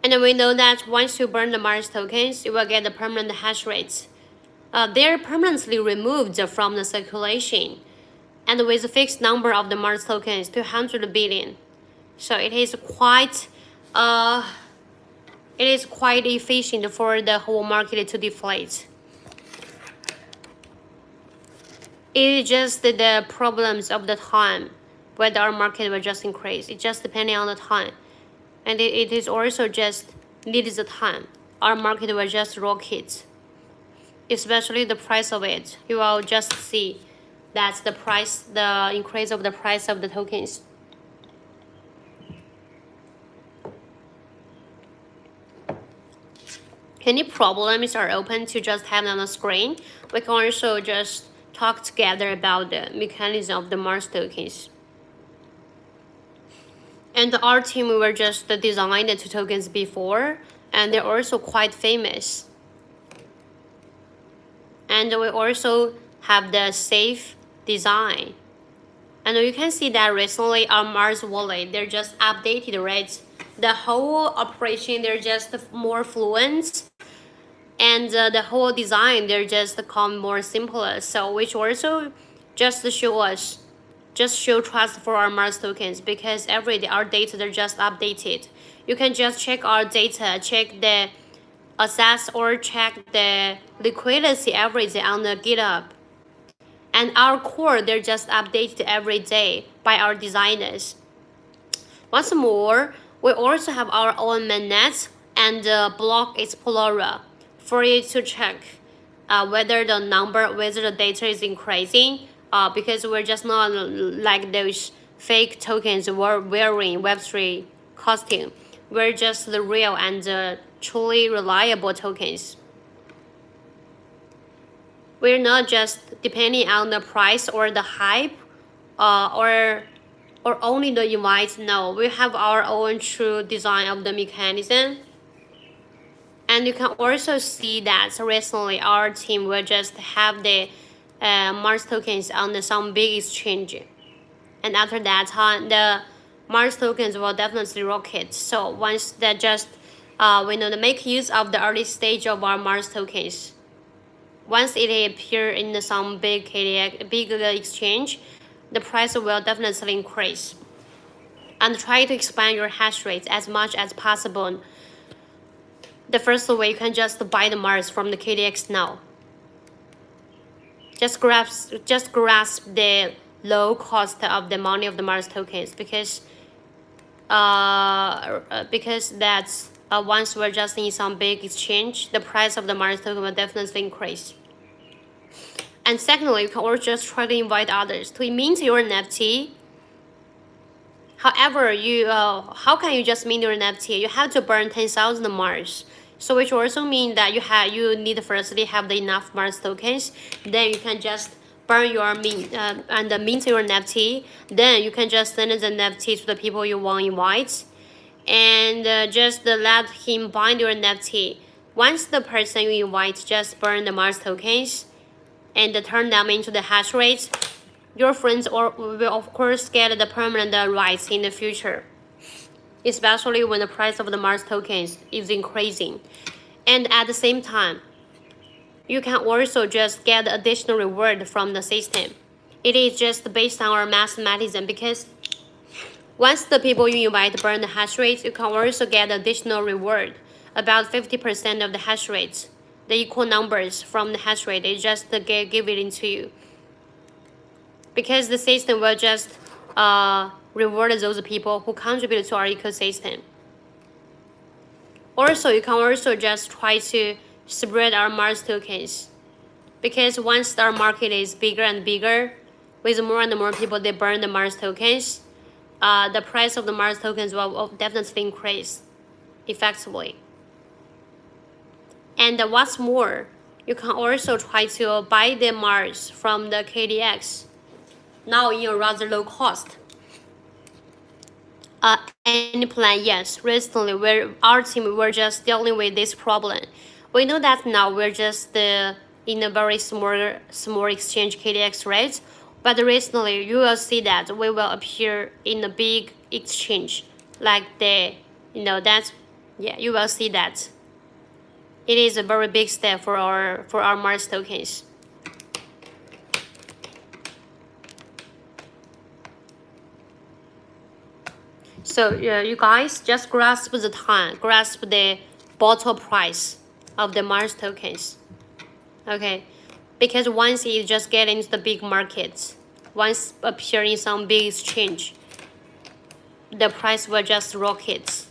And we know that once you burn the Mars tokens, you will get the permanent hash rates. They're permanently removed from the circulation, and with a fixed number of the Mars tokens, 200 billion. So it is quite efficient for the whole market to deflate. It is just the problems of the time whether our market will just increase. It just depending on the time. And it is also just needs the time. Our market will just rocket, especially the price of it. You will just see that's the price, the increase of the price of the tokens. Any problems are open to just have them on the screen. We can also just talk together about the mechanism of the Mars tokens. And our team, we were just designed the two tokens before, and they're also quite famous. And we also have the safe design. And you can see that recently our Mars wallet, they're just updated, right? The whole operation, they're just more fluent. And the whole design, they're just become more simpler. So which also just show trust for our Mars tokens, because every day our data, they're just updated. You can just check our data, check the assets, or check the liquidity everything on the GitHub. And our core, they're just updated every day by our designers. Once more, we also have our own mainnet and block explorer for you to check whether the data is increasing. Because we're just not like those fake tokens were wearing Web3 costume. we're just the real and truly reliable tokens. We're not just depending on the price or the hype, or only the invites. No, we have our own true design of the mechanism. And you can also see that recently our team will just have the Mars tokens on some big exchange. And after that, the Mars tokens will definitely rocket. So once that just we know to make use of the early stage of our Mars tokens. Once it appear in some big KDX, big exchange, the price will definitely increase. And try to expand your hash rates as much as possible. The first way, you can just buy the Mars from the KDX now. Just grasp the low cost of the money of the Mars tokens, because that's once we're just in some big exchange, the price of the Mars token will definitely increase. And secondly, you can also just try to invite others to mint your NFT. However, how can you just mint your NFT? You have to burn 10,000 Mars. So which also means that you need firstly have the enough Mars tokens. Then you can just burn your mint and mint your NFT. Then you can just send the NFT to the people you want to invite, and just let him bind your NFT. Once the person you invite just burn the Mars tokens and turn them into the hash rates, your friends will of course get the permanent rights in the future, especially when the price of the Mars tokens is increasing. And at the same time, you can also just get additional reward from the system. It is just based on our mathematics, because once the people you invite burn the hash rates, you can also get additional reward, about 50% of the hash rates. The equal numbers from the hash rate, they just give it into you. Because the system will just reward those people who contribute to our ecosystem. Also, you can also just try to spread our Mars tokens, because once our market is bigger and bigger, with more and more people they burn the Mars tokens, the price of the Mars tokens will definitely increase effectively. And what's more, you can also try to buy the Mars from the KDX now in a rather low cost. Any plan? Yes, recently our team were just dealing with this problem. We know that now we're just in a very small exchange KDX rates, but recently you will see that we will appear in a big exchange like you will see that it is a very big step for our Mars tokens. So you guys just grasp the bottle price of the Mars tokens. Okay, because once you just get into the big markets, once appear in some big exchange, the price will just rocket.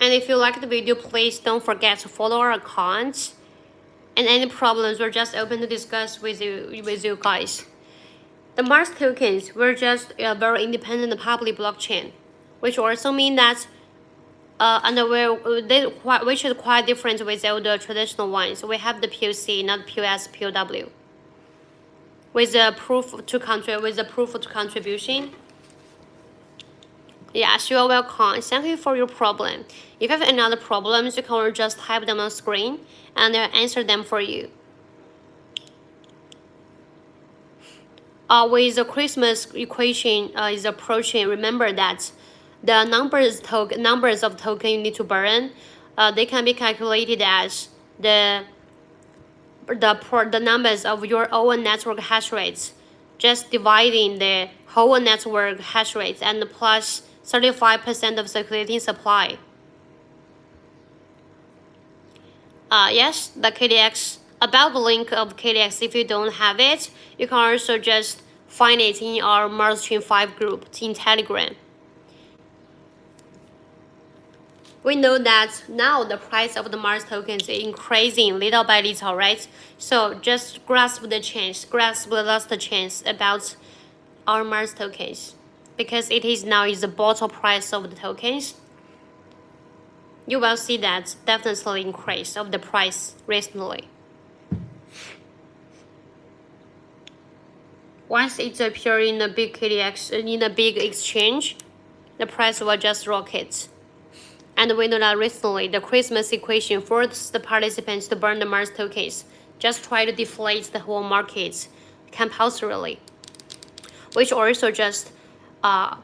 And if you like the video, please don't forget to follow our account. And any problems, we're just open to discuss with you guys. The Mars tokens were just a very independent public blockchain, which also means that which is quite different with all the traditional ones. We have the POC, not POS, POW, with the proof to contribution. Yes, you are welcome. Thank you for your problem. If you have any other problems, you can just type them on screen and they'll answer them for you. With the Christmas equation is approaching, remember that the numbers of token you need to burn, they can be calculated as the numbers of your own network hash rates, just dividing the whole network hash rates and plus 35% of circulating supply. Yes, the KDX, about the link of KDX, if you don't have it, you can also just find it in our MarsChain 5 group in Telegram. we know that now the price of the Mars tokens is increasing little by little, right? So just grasp the chance, grasp the last chance about our Mars tokens, because it is now is the bottom price of the tokens. You will see that definitely increase of the price recently. Once it appears in a big KDX, in a big exchange, the price will just rocket. And we know that recently the Christmas equation forced the participants to burn the Mars tokens, just try to deflate the whole market compulsorily, which also just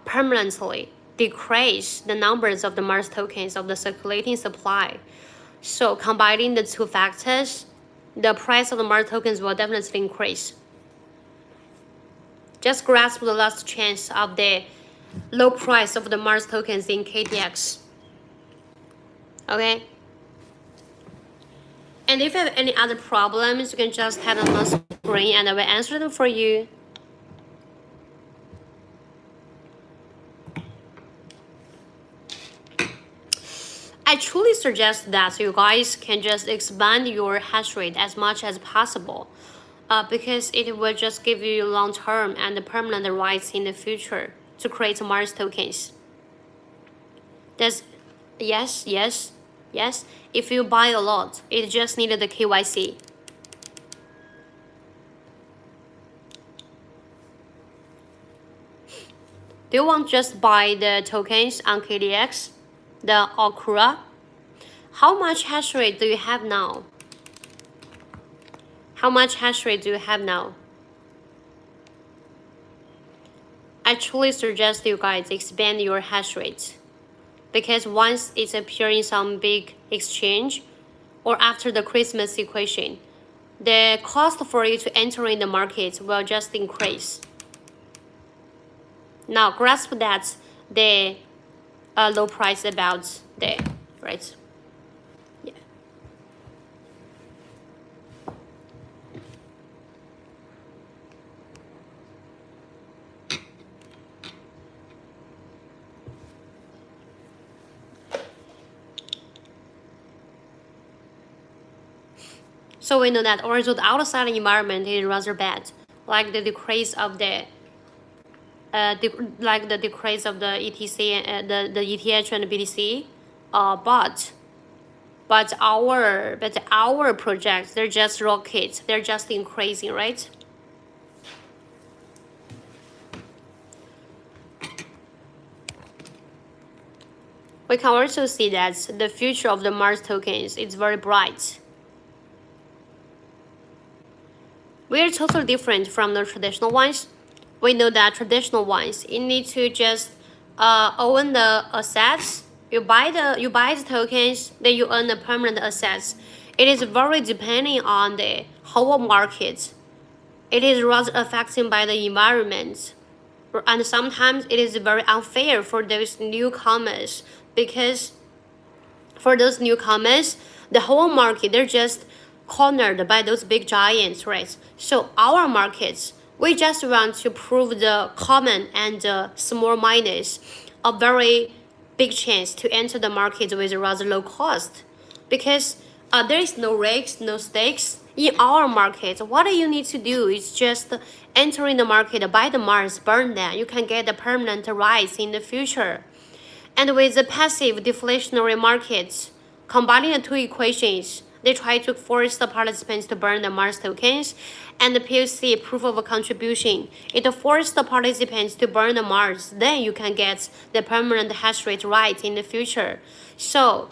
permanently decrease the numbers of the Mars tokens of the circulating supply. So combining the two factors, the price of the Mars tokens will definitely increase. Just grasp the last chance of the low price of the Mars tokens in KTX. Okay? And if you have any other problems, you can just have them on screen and I will answer them for you. I truly suggest that you guys can just expand your hash rate as much as possible, because it will just give you long-term and permanent rights in the future to create Mars tokens. Yes. If you buy a lot, it just needed the KYC. Do you want to just buy the tokens on KDX, the Okura? How much hash rate do you have now? How much hash rate do you have now? I truly suggest you guys expand your hash rate, because once it's appearing some big exchange or after the Christmas equation, the cost for you to enter in the market will just increase. Now grasp that the low price about the, right? Yeah. So we know that also the outside environment is rather bad, like the decrease of the decrease of the ETC, the ETH and BTC, but our projects, they're just rockets, they're just increasing, right? We can also see that the future of the Mars tokens is very bright. We are totally different from the traditional ones. We know that traditional ones, you need to just own the assets. You buy the tokens, then you earn the permanent assets. It is very depending on the whole market. It is rather affected by the environment, and sometimes it is very unfair for those newcomers, because for those newcomers, the whole market, they're just cornered by those big giants, right? So our markets, we just want to prove the common and small miners a very big chance to enter the market with a rather low cost, because there is no risks, no stakes in our market. What you need to do is just enter in the market, buy the Mars, burn them. You can get a permanent rise in the future. And with the passive deflationary markets, combining the two equations, they try to force the participants to burn the Mars tokens, and the POC, proof of a contribution, it forced the participants to burn the Mars. Then you can get the permanent hash rate right in the future. So,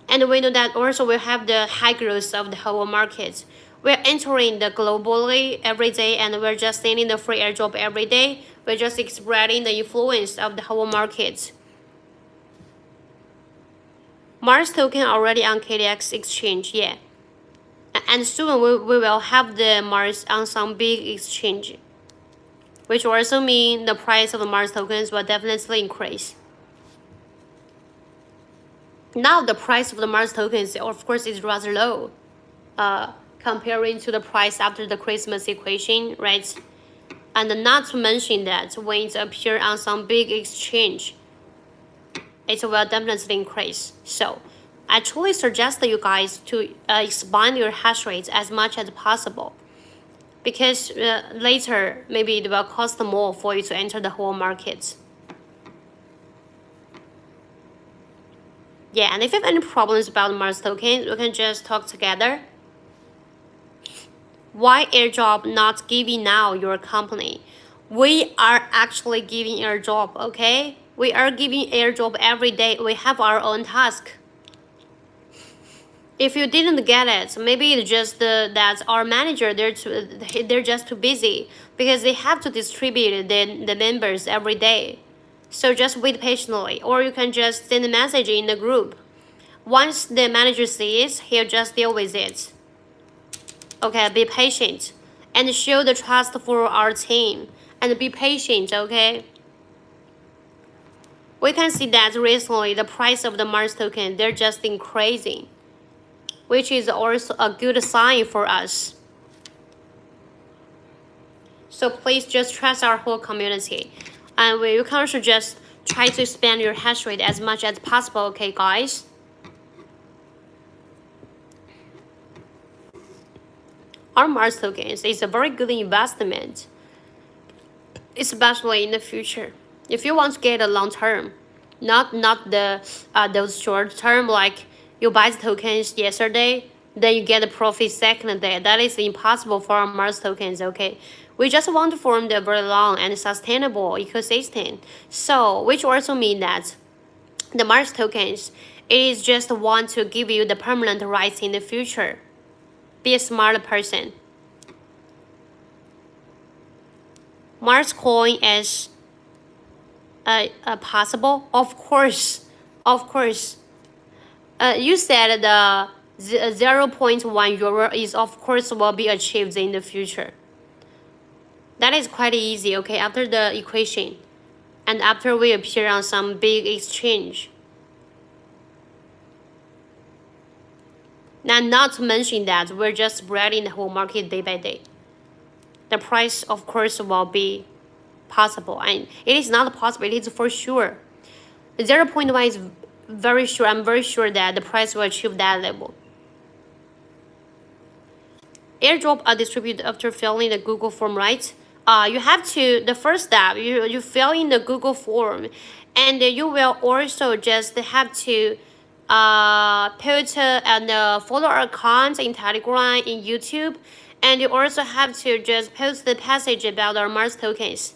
and we know that also we have the high growth of the whole market. We're entering the globally every day, and we're just sending the free airdrop every day. We're just spreading the influence of the whole market. Mars token already on KDX exchange, yeah. And soon we will have the Mars on some big exchange, which also means the price of the Mars tokens will definitely increase. Now the price of the Mars tokens, of course, is rather low, comparing to the price after the Christmas equation, right? And not to mention that when it appears on some big exchange, it will definitely increase. So I truly suggest you guys to expand your hash rate as much as possible, because later maybe it will cost more for you to enter the whole market. Yeah, and if you have any problems about Mars token, we can just talk together. Why airdrop not giving now your company? We are actually giving airdrop, okay? We are giving airdrop every day. We have our own task. If you didn't get it, maybe it's just that our manager, they're just too busy because they have to distribute the members every day. So just wait patiently, or you can just send a message in the group. Once the manager sees, he'll just deal with it. Okay, be patient and show the trust for our team and be patient, okay? We can see that recently the price of the Mars token, they're just increasing, which is also a good sign for us. So please just trust our whole community. And you can also just try to expand your hash rate as much as possible, okay, guys? Our Mars tokens is a very good investment, especially in the future. If you want to get a long term, not the those short term, like you buy the tokens yesterday, then you get a profit second day. That is impossible for our Mars tokens, okay? We just want to form a very long and sustainable ecosystem. So, which also means that the Mars tokens is just want to give you the permanent rights in the future. Be a smart person. Marscoin is possible? Of course. Of course. You said the 0.1 euro is of course will be achieved in the future. That is quite easy, okay, after the equation and after we appear on some big exchange. Now, not to mention that we're just spreading the whole market day by day. The price, of course, will be possible. And it is not possible, it is for sure. 0.1 is very sure. I'm very sure that the price will achieve that level. Airdrop are distributed after filling the Google form, right? You have to, the first step, you fill in the Google form, and you will also just have to put and follow our account in Telegram, in YouTube, and you also have to just post the passage about our Mars tokens.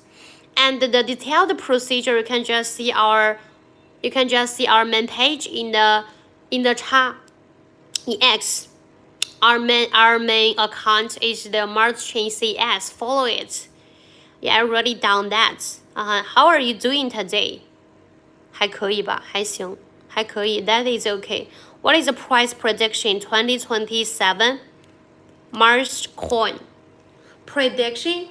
And the detailed procedure, you can just see our main page in the chat in X. Our main account is the MarsChainCN. Follow it. Yeah, I already done that. How are you doing today? 还可以吧，还行，还可以。That is okay. What is the price prediction 2027 Mars coin prediction?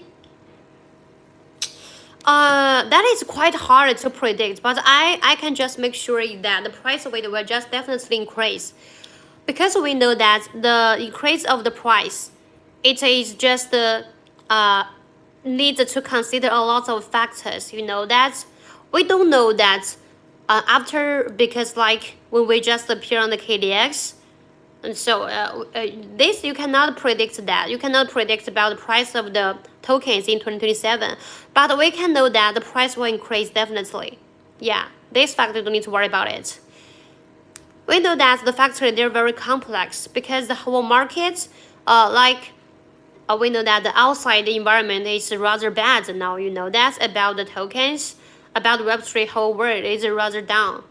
That is quite hard to predict, but I can just make sure that the price of it will just definitely increase, because we know that the increase of the price, it is just need to consider a lot of factors. You know that we don't know that after, because like when we just appear on the KDX, and so this you cannot predict that. You cannot predict about the price of the tokens in 2027, but we can know that the price will increase definitely. Yeah, this factor don't need to worry about it. We know that the factor, they're very complex because the whole market, we know that the outside environment is rather bad now. You know that's about the tokens, about Web3 whole world is rather down.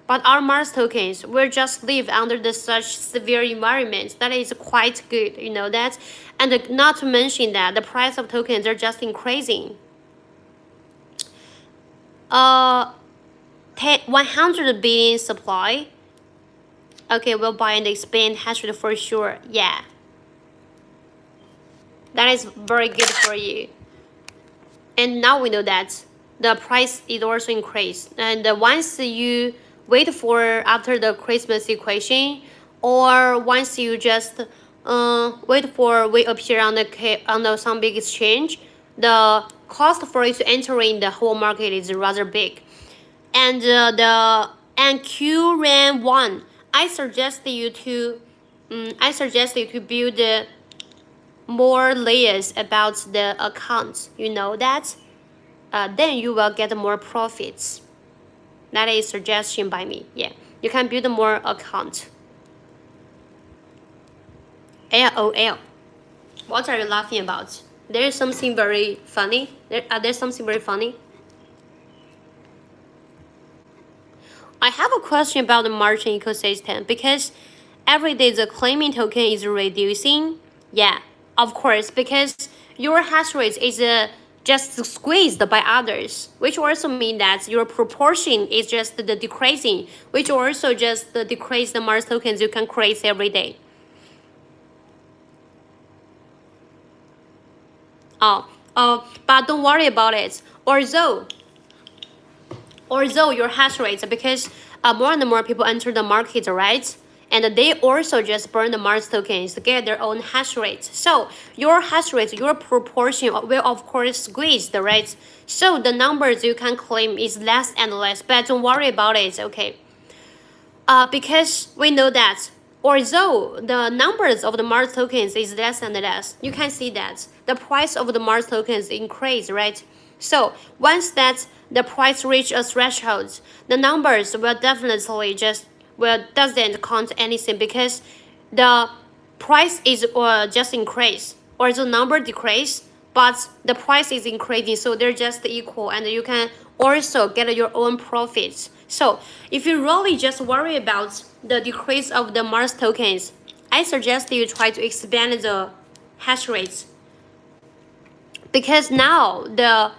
But our Mars tokens will just live under the such severe environment that is quite good. You know that, and not to mention that the price of tokens are just increasing. 100 billion supply. Okay, we'll buy and expand hash rate for sure. Yeah. That is very good for you. And now we know that the price is also increased. And once you wait for after the Christmas equation, or once you just wait for we appear on the some big exchange, the cost for it to enter in the whole market is rather big. And And QRAN1, I suggest you to build more layers about the account. You know that? Then you will get more profits. That is suggestion by me. Yeah, you can build more account. LOL. What are you laughing about? There is something very funny. There's something very funny. I have a question about the Marschain ecosystem because every day the claiming token is reducing. Yeah, of course, because your hash rate is just squeezed by others, which also means that your proportion is just the decreasing, which also just decrease the Mars tokens you can create every day. But don't worry about it. Although your hash rates, because more and more people enter the market, right? And they also just burn the Mars tokens to get their own hash rate. So your hash rate, your proportion will of course squeeze the rates. So the numbers you can claim is less and less. But don't worry about it, okay? Because we know that although the numbers of the Mars tokens is less and less, you can see that the price of the Mars tokens increase, right? So once that the price reach a threshold, the numbers will definitely doesn't count anything because the price is just increase or the number decrease, but the price is increasing, so they're just equal, and you can also get your own profits. So if you really just worry about the decrease of the Mars tokens, I suggest you try to expand the hash rates, because now the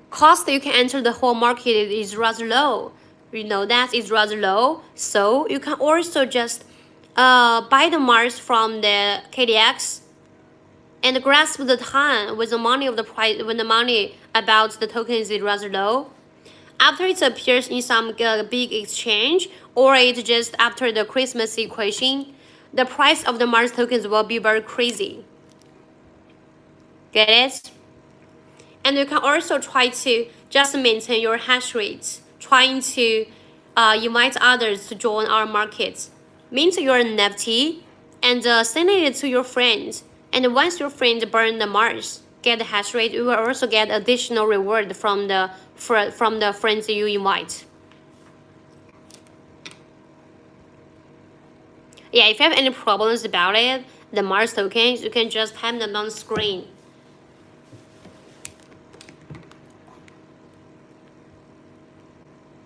cost you can enter the whole market is rather low. You know that is rather low, so you can also just buy the Mars from the KDX and grasp the time with the money of the price when the money about the tokens is rather low. After it appears in some big exchange, or it just after the Christmas equation, the price of the Mars tokens will be very crazy. Get it? And you can also try to just maintain your hash rate, trying to invite others to join our market. Mint your NFT and send it to your friends. And once your friends burn the Mars, get the hash rate, you will also get additional reward from the friends you invite. Yeah, if you have any problems about it, the Mars tokens, you can just type them on the screen.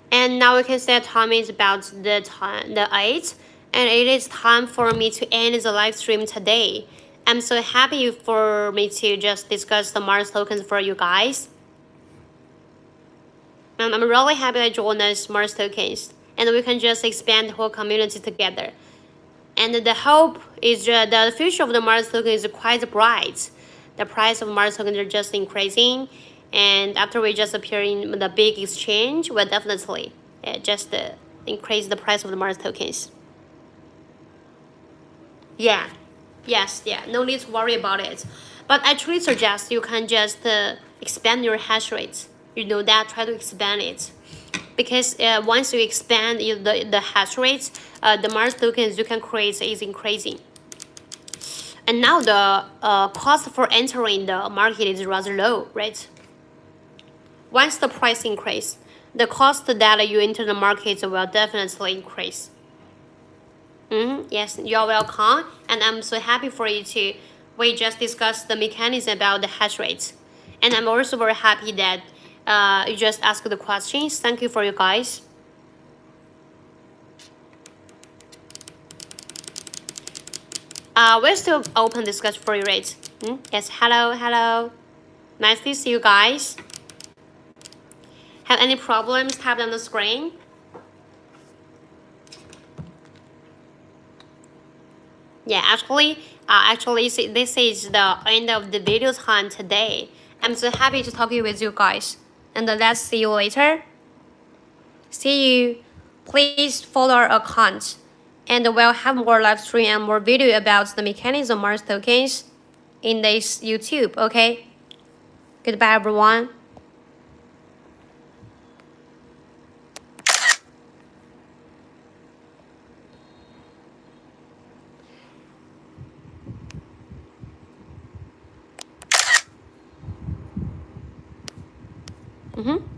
And now we can say time is about the 8, and it is time for me to end the live stream today. I'm so happy for me to just discuss the Mars tokens for you guys. And I'm really happy I joined us Mars tokens, and we can just expand the whole community together. And the hope is the future of the Mars token is quite bright. The price of Mars tokens are just increasing, and after we just appear in the big exchange, we'll definitely just increase the price of the Mars tokens. Yeah, yes, yeah, no need to worry about it. But I truly suggest you can just expand your hash rate. You know that, try to expand it. Because once you expand the hash rate, the Mars tokens you can create is increasing. And now the cost for entering the market is rather low, right? Once the price increase, the cost that you enter the market will definitely increase. Yes, you're welcome, and I'm so happy for you to. We just discussed the mechanism about the hash rate, and I'm also very happy that you just asked the questions. Thank you for you guys. We're still open discussion for you, right? Yes, hello. Nice to see you guys. Have any problems? Tap on the screen. Yeah, actually, this is the end of the video time today. I'm so happy to talk with you guys, and let's see you later. See you. Please follow our account, and we'll have more live stream and more video about the mechanism of Mars tokens in this YouTube. Okay. Goodbye, everyone. Mm-hmm.